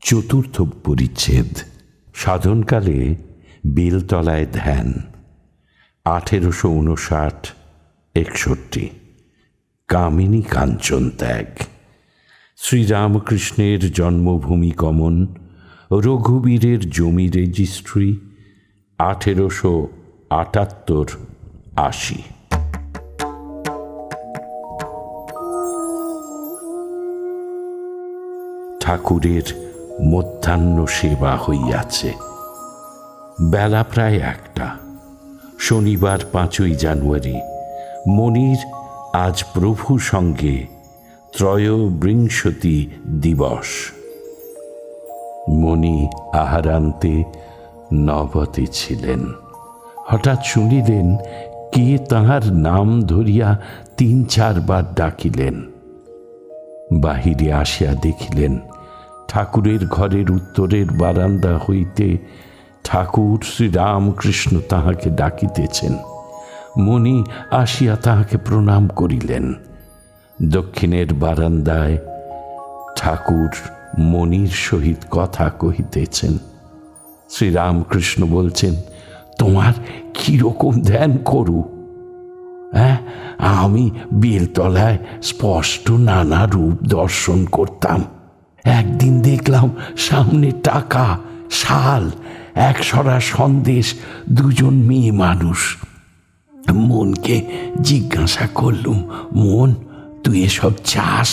চতুর্থ পরিচ্ছেদ। সাধনকালে বেলতলায় ধ্যান। 1859-61। কামিনী কাঞ্চন ত্যাগ। শ্রীরামকৃষ্ণের জন্মভূমি কমন, রঘুবীরের জমি রেজিস্ট্রি, 1878-80। ঠাকুরের মধ্যাহ্ন সেবা হইয়াছে। বেলা প্রায় 1টা। শনিবার 5ই জানুয়ারি। মনির আজ প্রভু সঙ্গে ত্রয়োবিংশতি দিবস। মণি আহারান্তে নবতে ছিলেন। হঠাৎ শুনিলেন কে তাহার নাম ধরিয়া 3-4 বার ডাকিলেন। বাহিরে আসিয়া দেখিলেন ঠাকুরের ঘরের উত্তরের বারান্দা হইতে ঠাকুর শ্রীরামকৃষ্ণ তাহাকে ডাকিতেছেন। মণি আসিয়া তাহাকে প্রণাম করিলেন। দক্ষিণের বারান্দায় ঠাকুর মণির সহিত কথা কহিতেছেন। শ্রীরামকৃষ্ণ বলছেন, তোমার কিরকম ধ্যান করু? হ্যাঁ, আমি বেলতলায় স্পষ্ট নানা রূপ দর্শন করতাম। একদিন দেখলাম সামনে টাকা, শাল, 1 ছড়া সন্দেশ, 2জন মেয়ে মানুষ। মনকে জিজ্ঞাসা করলুম, মন তুই এসব চাস?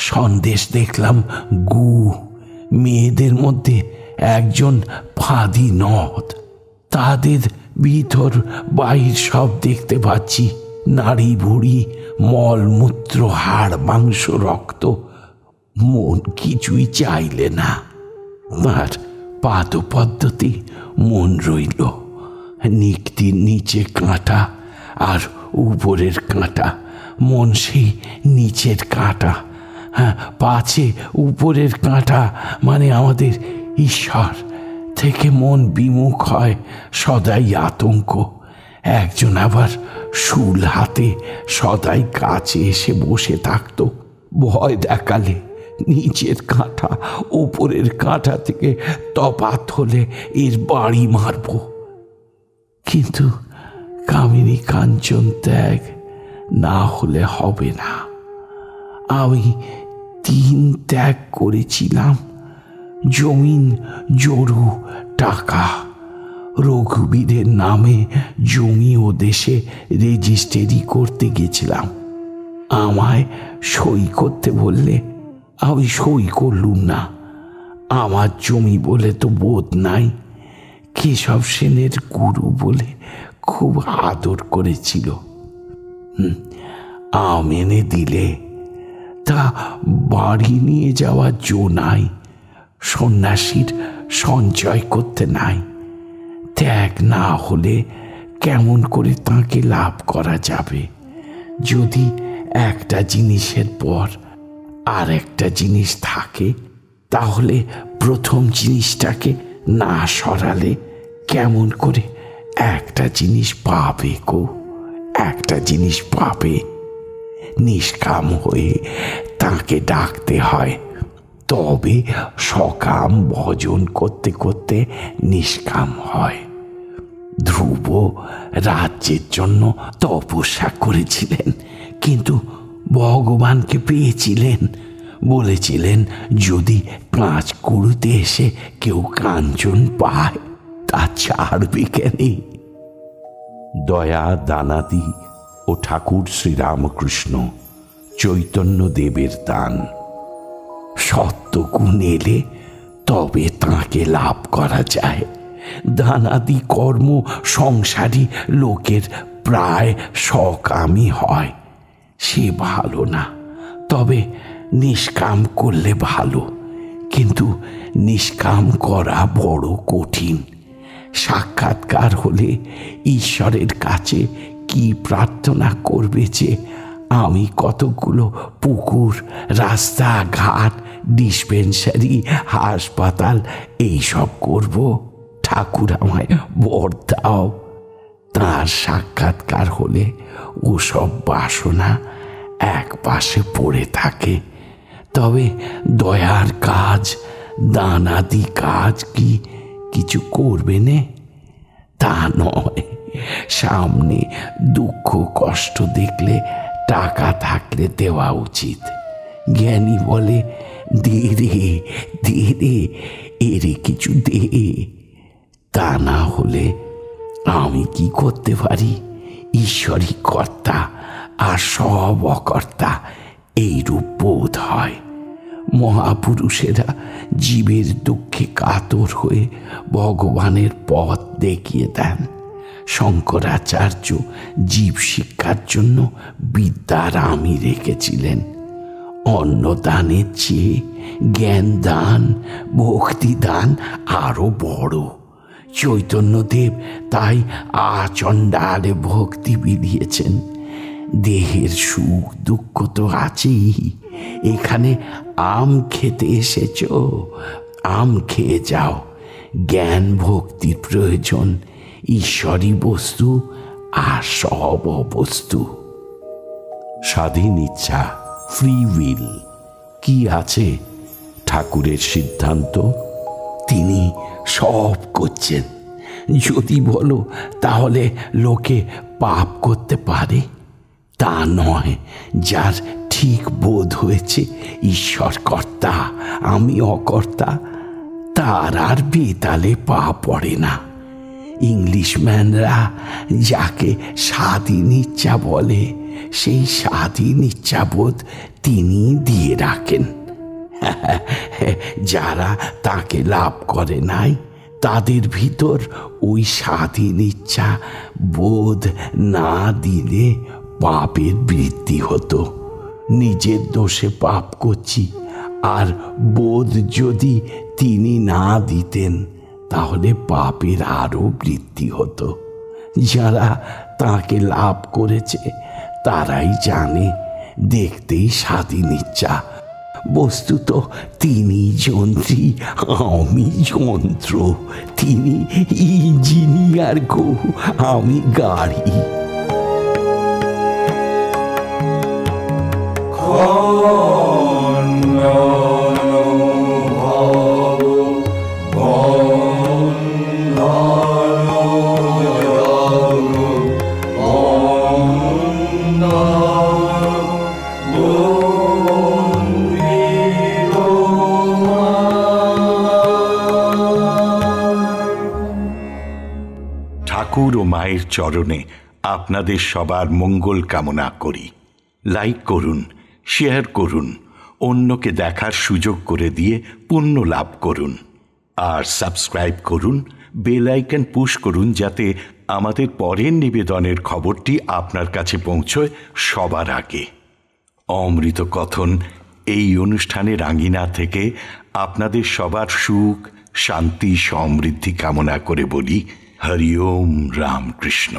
সন্দেশ দেখলাম গু, মেয়েদের মধ্যে একজন ফাঁদি নদ। তাদের ভিতর বাহির সব দেখতে পাচ্ছি, নাড়ি ভুড়ি, মলমূত্র, হাড় মাংস, রক্ত। মন কিছুই চাইলে না। আর পাদপদ্ধতি মন রইল। নিকটির নিচে কাঁটা আর উপরের কাঁটা। মন সেই নিচের কাঁটা। হ্যাঁ, পাছে উপরের কাঁটা মানে আমাদের ঈশ্বর থেকে মন বিমুখ হয়, সদাই আতঙ্ক। একজন আবার শুল হাতে সদাই কাছে এসে বসে থাকত। ভয় দেখালে নিচের কাঁটা উপরের কাঁটা থেকে তফাৎ হলে এর বাড়ি মারব। কিন্তু কামিনী কাঞ্চন ত্যাগ না হলে হবে না। আমি 3 ত্যাগ করেছিলাম। জমিন, জরু, টাকা। রঘুবীরের নামে জমি ও দেশে রেজিস্ট্রি করতে গেছিলাম। আমায় সই করতে বললে আমি সই করলুম না। আমার জমি বলে তো বোধ নাই। কেশব সেনের গুরু বলে খুব আদর করেছিল। এনে দিলে তা বাড়ি নিয়ে যাওয়ার জো নাই। সন্ন্যাসীর সঞ্চয় করতে নাই। ত্যাগ না হলে কেমন করে তাকে লাভ করা যাবে? যদি একটা জিনিসের পর আর একটা জিনিস থাকে, তাহলে প্রথম জিনিসটাকে না সরালে কেমন করে একটা জিনিস পাবে গো? একটা জিনিস পাবে। নিষ্কাম হয়ে তাকে ডাকতে হয়, তবে সকাম ভজন করতে করতে নিষ্কাম হয়। ধ্রুব রাজ্যের জন্য তপস্যা করেছিলেন, কিন্তু ভগবানকে পেয়েছিলেন। বলেছিলেন যদি 5 কুড়ুতে এসে কেউ কাঞ্চন পায় তা ছাড়বে কেন? দয়া দানাদি ও ঠাকুর শ্রীরামকৃষ্ণ চৈতন্যদেবের দান। সত্যগুণ এলে তবে তাকে লাভ করা যায়। দানাদি কর্ম সংসারী লোকের প্রায় সকামই হয়। সে ভালো না, তবে নিষ্কাম করলে ভালো। কিন্তু নিষ্কাম করা বড় কঠিন। সাক্ষাৎকার হলে ঈশ্বরের কাছে কি প্রার্থনা করবে যে আমি কতগুলো পুকুর, রাস্তা ঘাট, ডিসপেন্সারি, হাসপাতাল এইসব করব? ঠাকুর আমায় বর দাও। তার সাক্ষাৎকার হলে ওসব বাসনা এক পাশে পড়ে থাকে। তবে দয়ার কাজ, দানাদি কাজ কি কিছু করবে নে? তা নয়, সামনে দুঃখ কষ্ট দেখলে টাকা থাকলে দেওয়া উচিত। জ্ঞানী বলে, দে রে দে রে, এরে কিছু দে। তা না হলে আমি কি করতে পারি? ঈশ্বরই কর্তা আর সব অকর্তা, এইরূপ বোধ হয়। মহাপুরুষেরা জীবের দুঃখে কাতর হয়ে ভগবানের পথ দেখিয়ে দেন। শঙ্করাচার্য জীব শিক্ষার জন্য বিদ্যার আমি রেখেছিলেন। অন্নদানের চেয়ে জ্ঞান দান, ভক্তি দান আরো বড়। চৈতন্যদেব তাই আচণ্ডালে ভক্তি বিধিয়েছেন। দেহের সুখ দুঃখ তো আছেই, এখানে আম খেতে এসেছ, আম খেয়ে যাও। জ্ঞান ভক্তির প্রয়োজন, ঈশ্বরী বস্তু আর সব বস্তু। স্বাধীন ইচ্ছা, ফ্রি উইল কি আছে? ঠাকুরের সিদ্ধান্ত, তিনি সব করছেন। যদি বলো তাহলে লোকে পাপ করতে পারে, তা নয়। যার ঠিক বোধ হয়েছে ঈশ্বর কর্তা, আমি অকর্তা, তার আর বেতালে পা পড়ে না। ইংলিশম্যানরা যাকে স্বাধীন ইচ্ছা বলে, সেই স্বাধীন ইচ্ছাবোধ তিনি দিয়ে রাখেন। যারা তাকে লাভ করে নাই, তাদের ভিতর ওই স্বাধীন ইচ্ছা বোধ না দিলে পাপের বৃদ্ধি হতো। নিজের দোষে পাপ করছি আর বোধ যদি তিনি না দিতেন, তাহলে পাপের আরো বৃদ্ধি হতো। যারা তাকে লাভ করেছে তারাই জানে, দেখতেই স্বাধীন ইচ্ছা, বস্তুত তিনি যন্ত্রী, আমি যন্ত্র। তিনি ইঞ্জিনিয়ার গো, আমি গাড়ি। ঠাকুর ও মায়ের চরণে আপনাদের সবার মঙ্গল কামনা করি। লাইক করুন, শেয়ার করুন, অন্যকে দেখার সুযোগ করে দিয়ে পুণ্য লাভ করুন। আর সাবস্ক্রাইব করুন, বেল আইকন পুশ করুন, যাতে আমাদের পরের নিবেদনের খবরটি আপনার কাছে পৌঁছয় সবার আগে। অমৃত কথন এই অনুষ্ঠানের আঙ্গিনা থেকে আপনাদের সবার সুখ, শান্তি, সমৃদ্ধি কামনা করে বলি, হরি ওম রামকৃষ্ণ।